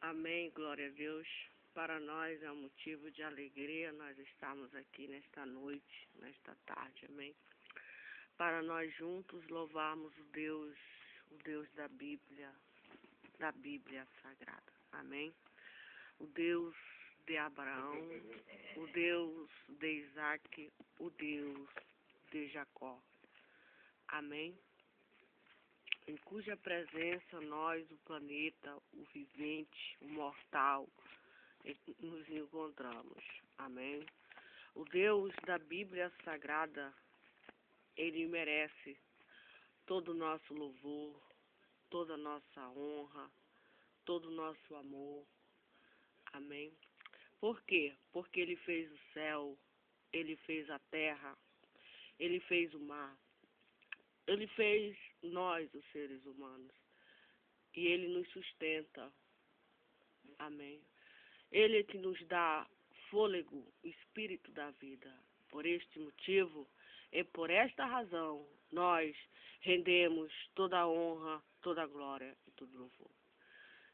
Amém, glória a Deus. Para nós é um motivo de alegria nós estamos aqui nesta noite, nesta tarde, amém. Para nós juntos louvarmos o Deus da Bíblia Sagrada, amém. O Deus de Abraão, o Deus de Isaac, o Deus de Jacó, amém. Em cuja presença nós, o planeta, o vivente, o mortal, nos encontramos. Amém? O Deus da Bíblia Sagrada, Ele merece todo o nosso louvor, toda a nossa honra, todo o nosso amor. Amém? Por quê? Porque Ele fez o céu, Ele fez a terra, Ele fez o mar. Ele fez nós, os seres humanos, e Ele nos sustenta, amém. Ele é que nos dá fôlego, espírito da vida. Por este motivo e por esta razão, nós rendemos toda a honra, toda a glória e todo louvor.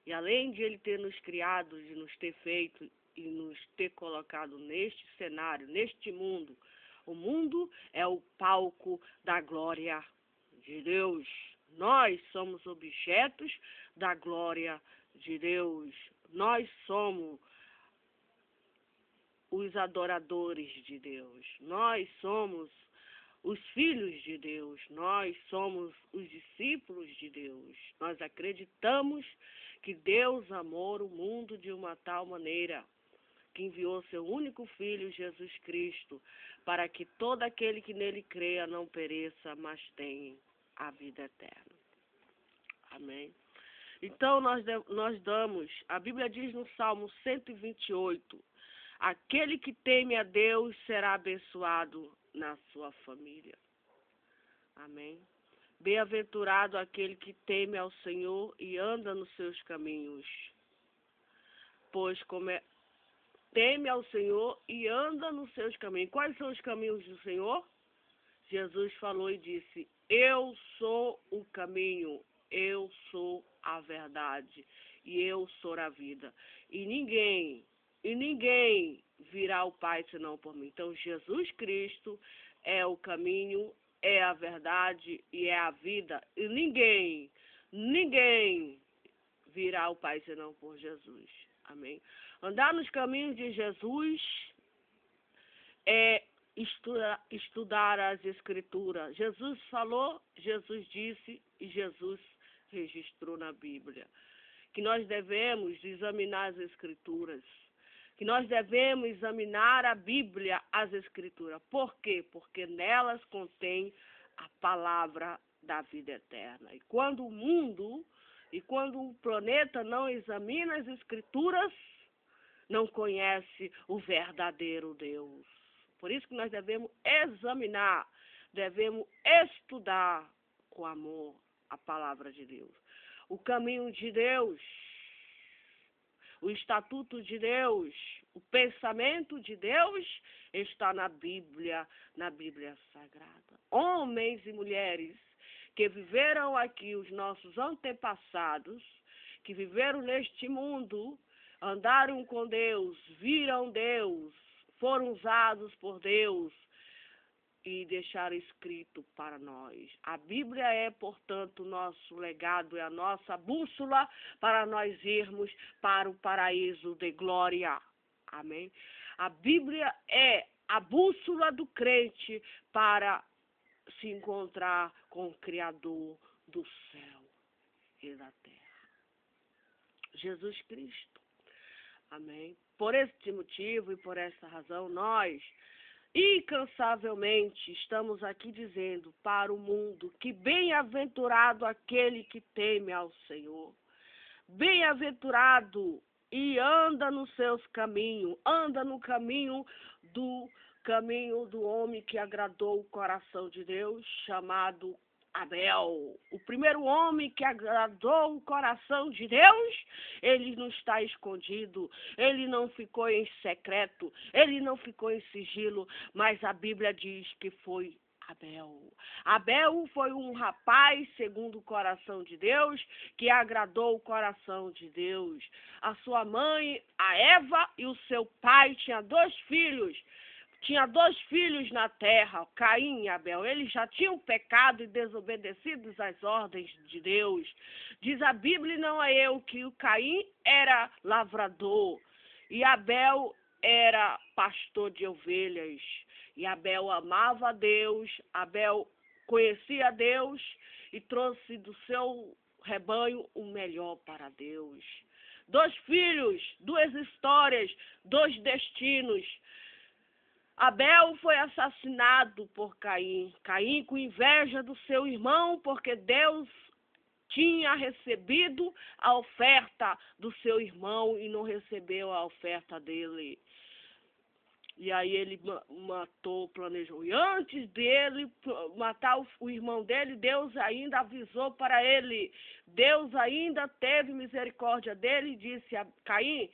E além de Ele ter nos criado, de nos ter feito e nos ter colocado neste cenário, neste mundo, o mundo é o palco da glória de Deus. Nós somos objetos da glória de Deus. Nós somos os adoradores de Deus. Nós somos os filhos de Deus. Nós somos os discípulos de Deus. Nós acreditamos que Deus amou o mundo de uma tal maneira que enviou seu único Filho, Jesus Cristo, para que todo aquele que nele creia não pereça, mas tenha a vida eterna. Amém? Então, nós damos, a Bíblia diz no Salmo 128, aquele que teme a Deus será abençoado na sua família. Amém? Bem-aventurado aquele que teme ao Senhor e anda nos seus caminhos. Pois teme ao Senhor e anda nos seus caminhos. Quais são os caminhos do Senhor? Jesus falou e disse: eu sou o caminho, eu sou a verdade e eu sou a vida. E ninguém virá ao Pai senão por mim. Então, Jesus Cristo é o caminho, é a verdade e é a vida. E ninguém virá ao Pai senão por Jesus. Amém? Andar nos caminhos de Jesus é estudar as Escrituras. Jesus falou, Jesus disse e Jesus registrou na Bíblia. Que nós devemos examinar as Escrituras. Que nós devemos examinar a Bíblia, as Escrituras. Por quê? Porque nelas contém a palavra da vida eterna. E quando o mundo e quando o planeta não examina as Escrituras, não conhece o verdadeiro Deus. Por isso que nós devemos examinar, devemos estudar com amor a palavra de Deus. O caminho de Deus, o estatuto de Deus, o pensamento de Deus está na Bíblia Sagrada. Homens e mulheres que viveram aqui, os nossos antepassados, que viveram neste mundo, andaram com Deus, viram Deus, foram usados por Deus e deixaram escrito para nós. A Bíblia é, portanto, o nosso legado, é a nossa bússola para nós irmos para o paraíso de glória. Amém? A Bíblia é a bússola do crente para se encontrar com o Criador do céu e da terra. Jesus Cristo. Amém? Por este motivo e por esta razão, nós incansavelmente estamos aqui dizendo para o mundo que bem-aventurado aquele que teme ao Senhor. Bem-aventurado e anda nos seus caminhos, anda no caminho do homem que agradou o coração de Deus, chamado Abel. O primeiro homem que agradou o coração de Deus, ele não está escondido, ele não ficou em secreto, ele não ficou em sigilo, mas a Bíblia diz que foi Abel. Abel foi um rapaz segundo o coração de Deus, que agradou o coração de Deus. A sua mãe, a Eva, e o seu pai tinham 2 filhos. Tinha 2 filhos na terra, Caim e Abel. Eles já tinham pecado e desobedecido às ordens de Deus. Diz a Bíblia, não é eu, que o Caim era lavrador e Abel era pastor de ovelhas. E Abel amava a Deus, Abel conhecia a Deus e trouxe do seu rebanho o melhor para Deus. 2 filhos, 2 histórias, 2 destinos. Abel foi assassinado por Caim. Caim com inveja do seu irmão, porque Deus tinha recebido a oferta do seu irmão e não recebeu a oferta dele. E aí ele matou, planejou. E antes dele matar o irmão dele, Deus ainda avisou para ele. Deus ainda teve misericórdia dele e disse a Caim: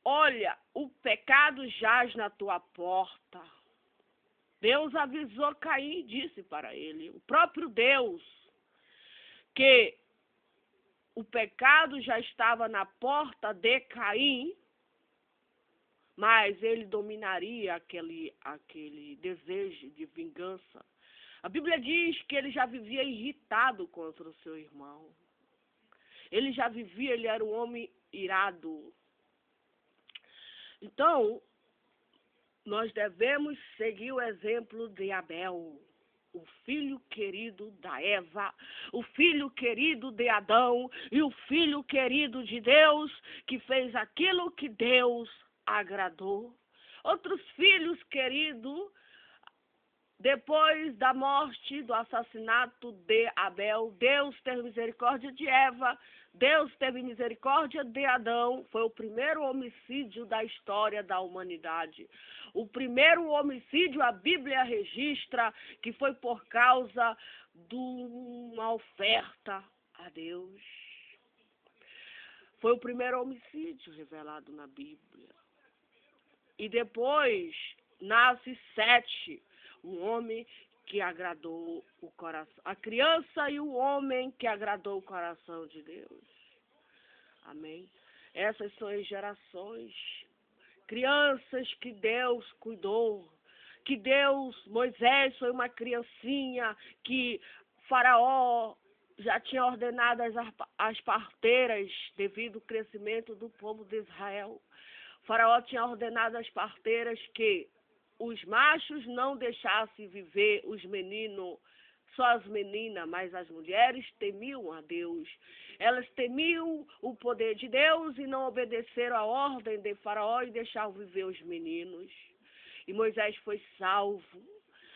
olha, o pecado jaz na tua porta. Deus avisou Caim e disse para ele, o próprio Deus, que o pecado já estava na porta de Caim, mas ele dominaria aquele desejo de vingança. A Bíblia diz que ele já vivia irritado contra o seu irmão. Ele era um homem irado. Então, nós devemos seguir o exemplo de Abel, o filho querido da Eva, o filho querido de Adão e o filho querido de Deus, que fez aquilo que Deus agradou. Outros filhos queridos, depois da morte, do assassinato de Abel, Deus teve misericórdia de Eva, Deus teve misericórdia de Adão. Foi o primeiro homicídio da história da humanidade. O primeiro homicídio, a Bíblia registra que foi por causa de uma oferta a Deus. Foi o primeiro homicídio revelado na Bíblia. E depois nasce Sete, um homem que agradou o coração, a criança e o homem que agradou o coração de Deus. Amém? Essas são as gerações, crianças que Deus cuidou, que Moisés foi uma criancinha que Faraó já tinha ordenado as parteiras devido ao crescimento do povo de Israel. Faraó tinha ordenado às parteiras que os machos não deixassem viver os meninos, só as meninas, mas as mulheres temiam a Deus. Elas temiam o poder de Deus e não obedeceram a ordem de Faraó e deixaram viver os meninos. E Moisés foi salvo.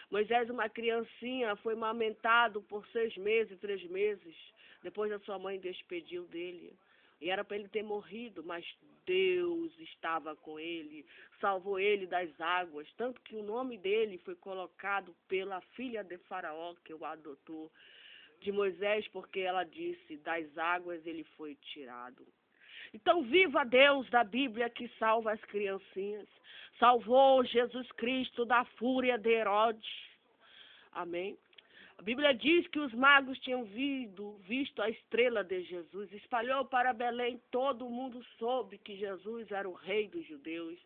Moisés, uma criancinha, foi amamentado por 6 meses, 3 meses, depois a sua mãe despediu dele. E era para ele ter morrido, mas Deus estava com ele, salvou ele das águas, tanto que o nome dele foi colocado pela filha de Faraó, que o adotou, de Moisés, porque ela disse, das águas ele foi tirado. Então, viva Deus da Bíblia que salva as criancinhas. Salvou Jesus Cristo da fúria de Herodes. Amém? A Bíblia diz que os magos tinham visto a estrela de Jesus, espalhou para Belém, todo mundo soube que Jesus era o rei dos judeus,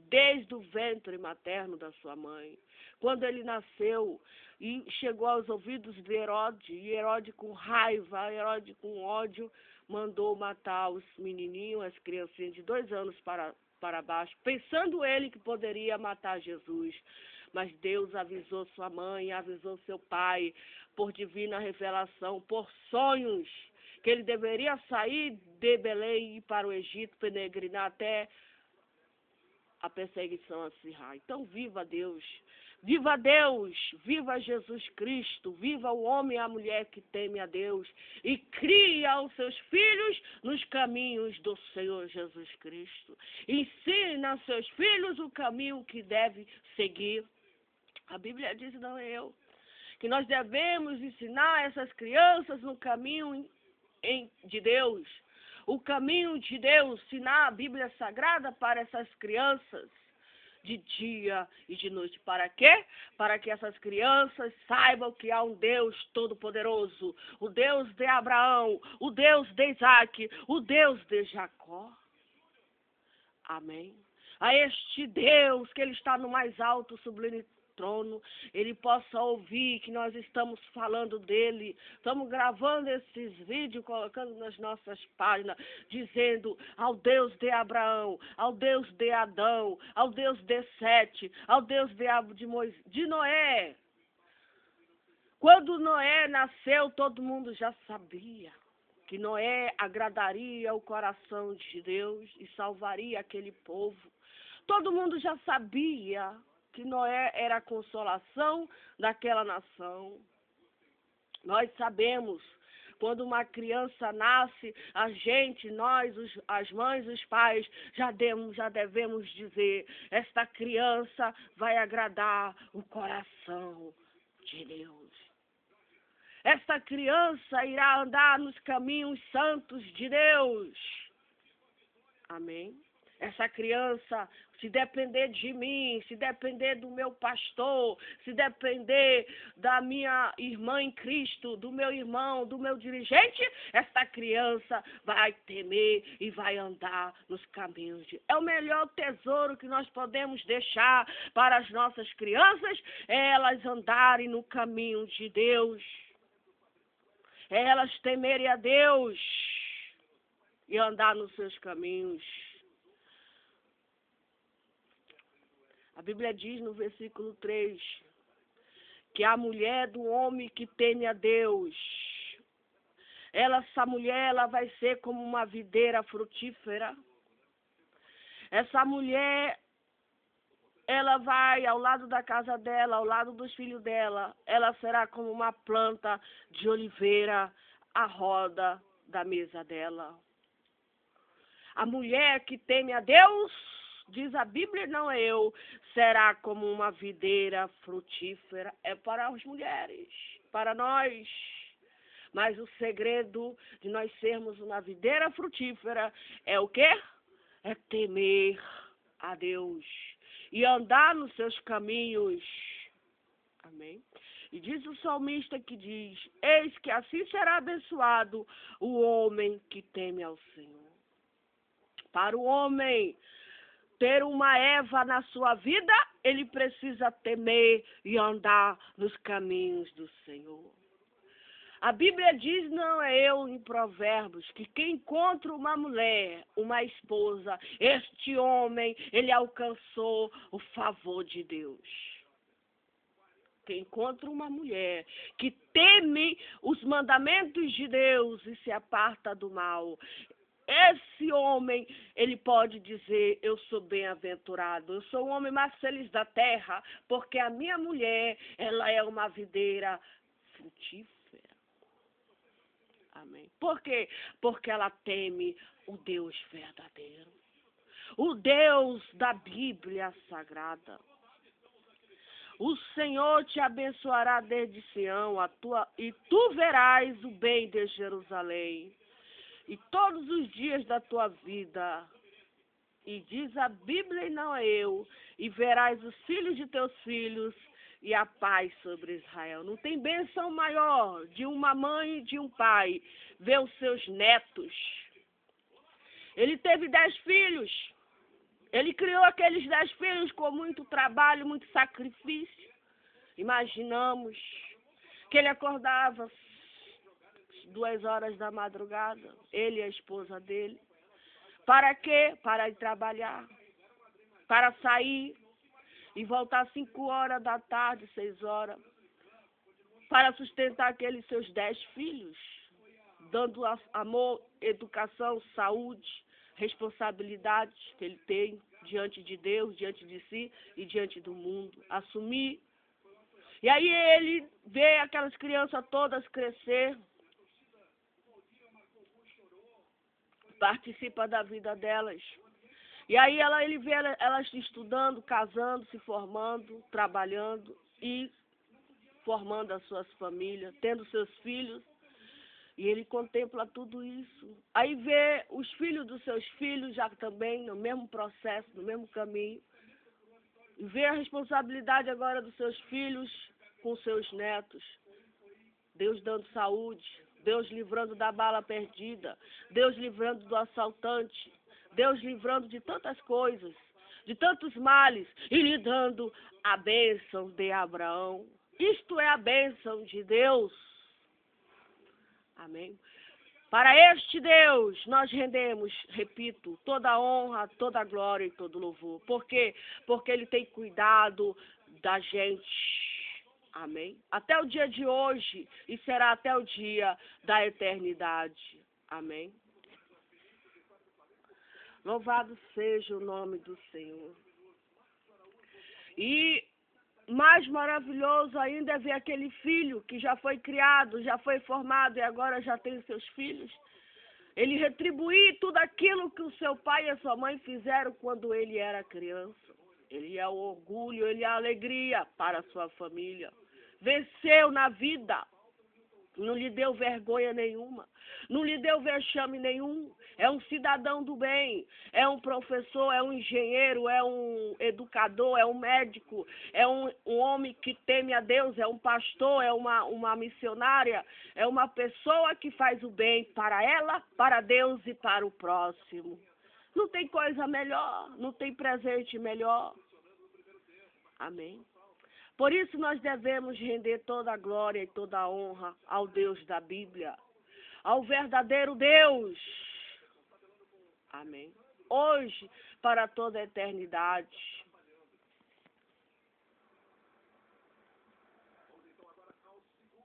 desde o ventre materno da sua mãe. Quando ele nasceu e chegou aos ouvidos de Herodes, e Herodes com raiva, Herodes com ódio, mandou matar os menininhos, as criancinhas de 2 anos para baixo, pensando ele que poderia matar Jesus. Mas Deus avisou sua mãe, avisou seu pai, por divina revelação, por sonhos, que ele deveria sair de Belém e ir para o Egito, peregrinar até a perseguição a Sirá. Então, viva Deus! Viva Deus! Viva Jesus Cristo! Viva o homem e a mulher que teme a Deus e cria aos seus filhos nos caminhos do Senhor Jesus Cristo. Ensina aos seus filhos o caminho que deve seguir. A Bíblia diz, não é eu, que nós devemos ensinar essas crianças no caminho de Deus. O caminho de Deus, ensinar a Bíblia Sagrada para essas crianças, de dia e de noite. Para quê? Para que essas crianças saibam que há um Deus todo-poderoso, o Deus de Abraão, o Deus de Isaac, o Deus de Jacó. Amém. A este Deus, que Ele está no mais alto, sublime trono, Ele possa ouvir que nós estamos falando dEle. Estamos gravando esses vídeos, colocando nas nossas páginas, dizendo ao Deus de Abraão, ao Deus de Adão, ao Deus de Sete, ao Deus de Noé. Quando Noé nasceu, todo mundo já sabia que Noé agradaria o coração de Deus e salvaria aquele povo. Todo mundo já sabia que Noé era a consolação daquela nação. Nós sabemos, quando uma criança nasce, a gente, nós, as mães, os pais, já devemos dizer, esta criança vai agradar o coração de Deus. Esta criança irá andar nos caminhos santos de Deus. Amém? Essa criança, se depender de mim, se depender do meu pastor, se depender da minha irmã em Cristo, do meu irmão, do meu dirigente, essa criança vai temer e vai andar nos caminhos de Deus. É o melhor tesouro que nós podemos deixar para as nossas crianças, é elas andarem no caminho de Deus. É elas temerem a Deus e andar nos seus caminhos. A Bíblia diz no versículo 3 que a mulher do homem que teme a Deus, essa mulher ela vai ser como uma videira frutífera. Essa mulher, ela vai ao lado da casa dela, ao lado dos filhos dela, ela será como uma planta de oliveira à roda da mesa dela. A mulher que teme a Deus, diz a Bíblia, não é eu, será como uma videira frutífera. É para as mulheres, para nós. Mas o segredo de nós sermos uma videira frutífera é o quê? É temer a Deus e andar nos seus caminhos. Amém? E diz o salmista que diz, eis que assim será abençoado o homem que teme ao Senhor. Para o homem ter uma Eva na sua vida, ele precisa temer e andar nos caminhos do Senhor. A Bíblia diz, não é eu em Provérbios, que quem encontra uma mulher, uma esposa, este homem, ele alcançou o favor de Deus. Quem encontra uma mulher que teme os mandamentos de Deus e se aparta do mal, esse homem, ele pode dizer, eu sou bem-aventurado, eu sou o homem mais feliz da terra, porque a minha mulher, ela é uma videira frutífera. Amém. Por quê? Porque ela teme o Deus verdadeiro, o Deus da Bíblia Sagrada. O Senhor te abençoará desde Sião, e tu verás o bem de Jerusalém, e todos os dias da tua vida. E diz a Bíblia, e não é eu, e verás os filhos de teus filhos, e a paz sobre Israel. Não tem bênção maior de uma mãe e de um pai ver os seus netos. Ele teve 10 filhos. Ele criou aqueles 10 filhos com muito trabalho, muito sacrifício. Imaginamos que ele acordava 2 horas da madrugada, ele e a esposa dele. Para quê? Para ir trabalhar, para sair e voltar 5 horas da tarde, 6 horas, para sustentar aqueles seus 10 filhos, dando amor, educação, saúde, responsabilidades que ele tem diante de Deus, diante de si e diante do mundo. Assumir. E aí ele vê aquelas crianças todas crescer, participa da vida delas. E aí ele vê elas estudando, casando, se formando, trabalhando e formando as suas famílias, tendo seus filhos. E ele contempla tudo isso. Aí vê os filhos dos seus filhos já também no mesmo processo, no mesmo caminho. E vê a responsabilidade agora dos seus filhos com seus netos. Deus dando saúde, Deus livrando da bala perdida, Deus livrando do assaltante, Deus livrando de tantas coisas, de tantos males, e lhe dando a bênção de Abraão. Isto é a bênção de Deus. Amém? Para este Deus nós rendemos, repito, toda a honra, toda a glória e todo o louvor. Por quê? Porque Ele tem cuidado da gente. Amém? Até o dia de hoje e será até o dia da eternidade. Amém? Louvado seja o nome do Senhor. E mais maravilhoso ainda é ver aquele filho que já foi criado, já foi formado e agora já tem seus filhos. Ele retribuir tudo aquilo que o seu pai e a sua mãe fizeram quando ele era criança. Ele é o orgulho, ele é a alegria para a sua família. Venceu na vida. Não lhe deu vergonha nenhuma, não lhe deu vexame nenhum. É um cidadão do bem, é um professor, é um engenheiro, é um educador, é um médico, é um homem que teme a Deus, é um pastor, é uma missionária, é uma pessoa que faz o bem para ela, para Deus e para o próximo. Não tem coisa melhor, não tem presente melhor. Amém? Por isso nós devemos render toda a glória e toda a honra ao Deus da Bíblia, ao verdadeiro Deus. Amém. Hoje, para toda a eternidade.